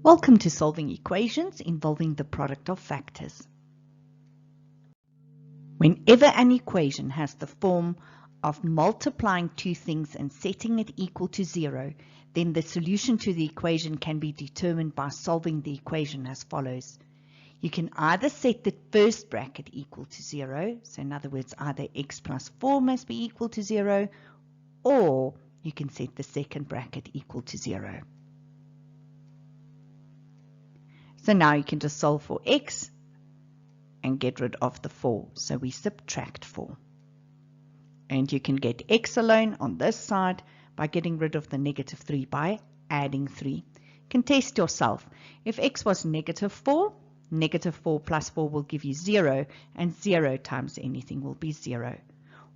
Welcome to solving equations involving the product of factors. Whenever an equation has the form of multiplying two things and setting it equal to 0, then the solution to the equation can be determined by solving the equation as follows. You can either set the first bracket equal to 0, so in other words, either x plus 4 must be equal to 0, or you can set the second bracket equal to 0. So now you can just solve for x and get rid of the 4. So we subtract 4. And you can get x alone on this side by getting rid of the negative 3 by adding 3. You can test yourself. If x was negative 4 plus 4 will give you 0, and 0 times anything will be 0.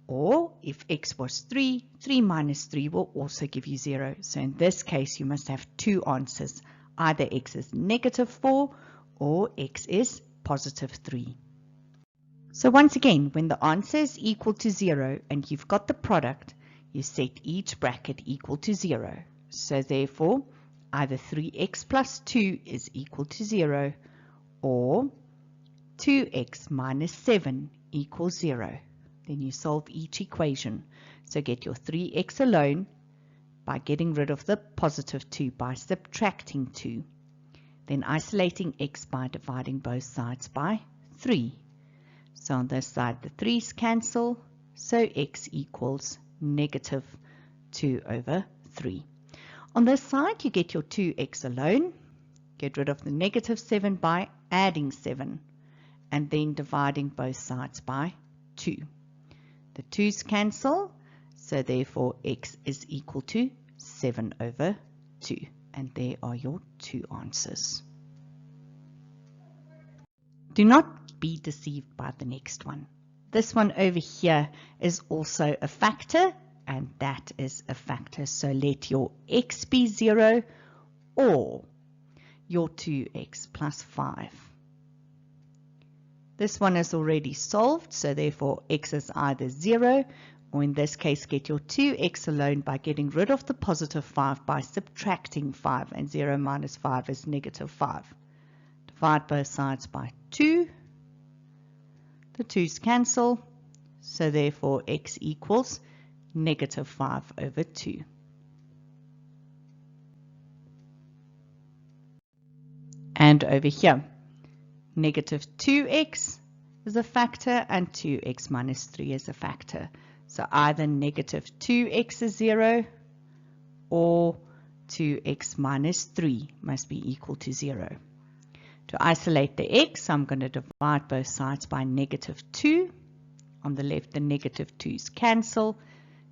Or if x was 3 minus 3 will also give you 0. So in this case you must have two answers. Either x is negative 4 or x is positive 3. So once again, when the answer is equal to 0 and you've got the product, you set each bracket equal to 0. So therefore, either 3x plus 2 is equal to 0 or 2x minus 7 equals 0. Then you solve each equation. So get your 3x alone by getting rid of the positive 2 by subtracting 2. Then isolating x by dividing both sides by 3. So on this side the 3's cancel, so x equals negative 2 over 3. On this side you get your 2x alone, get rid of the negative 7 by adding 7, and then dividing both sides by 2. The 2's cancel, so therefore x is equal to 7 over 2. And there are your two answers. Do not be deceived by the next one. This one over here is also a factor, and that is a factor. So let your x be 0 or your 2x plus 5. This one is already solved, so therefore x is either 0, or in this case get your 2x alone by getting rid of the positive 5 by subtracting 5, and 0 minus 5 is negative 5. Divide both sides by 2. The 2's cancel, so therefore x equals negative 5 over 2. And over here, negative 2x is a factor and 2x minus 3 is a factor. So either negative 2x is 0 or 2x minus 3 must be equal to 0. To isolate the x, I'm going to divide both sides by negative 2. On the left, the negative 2's cancel,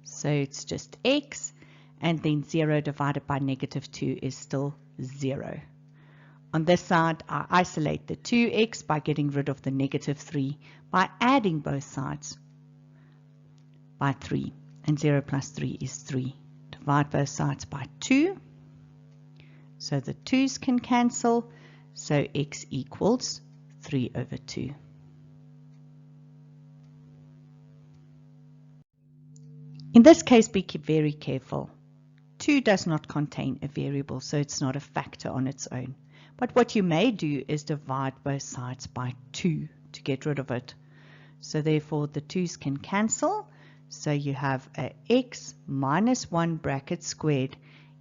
so it's just x. And then 0 divided by negative 2 is still 0. On this side, I isolate the 2x by getting rid of the negative 3 by adding both sides by 3, and 0 plus 3 is 3. Divide both sides by 2, so the 2's can cancel, so x equals 3 over 2. In this case, be very careful. 2 does not contain a variable, so it's not a factor on its own. But what you may do is divide both sides by 2 to get rid of it. So therefore the 2's can cancel. So you have a x minus 1 bracket squared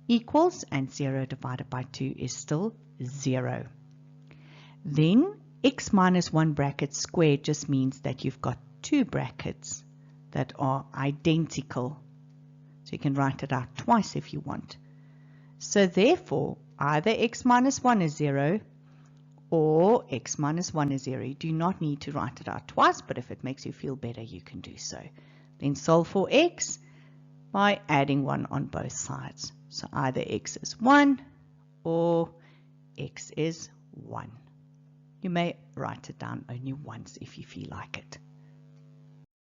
equals, and 0 divided by 2 is still 0. Then x minus 1 bracket squared just means that you've got two brackets that are identical. So you can write it out twice if you want. So therefore either x minus 1 is 0 or x minus 1 is 0. You do not need to write it out twice, but if it makes you feel better, you can do so. Then solve for x by adding 1 on both sides. So either x is 1 or x is 1. You may write it down only once if you feel like it.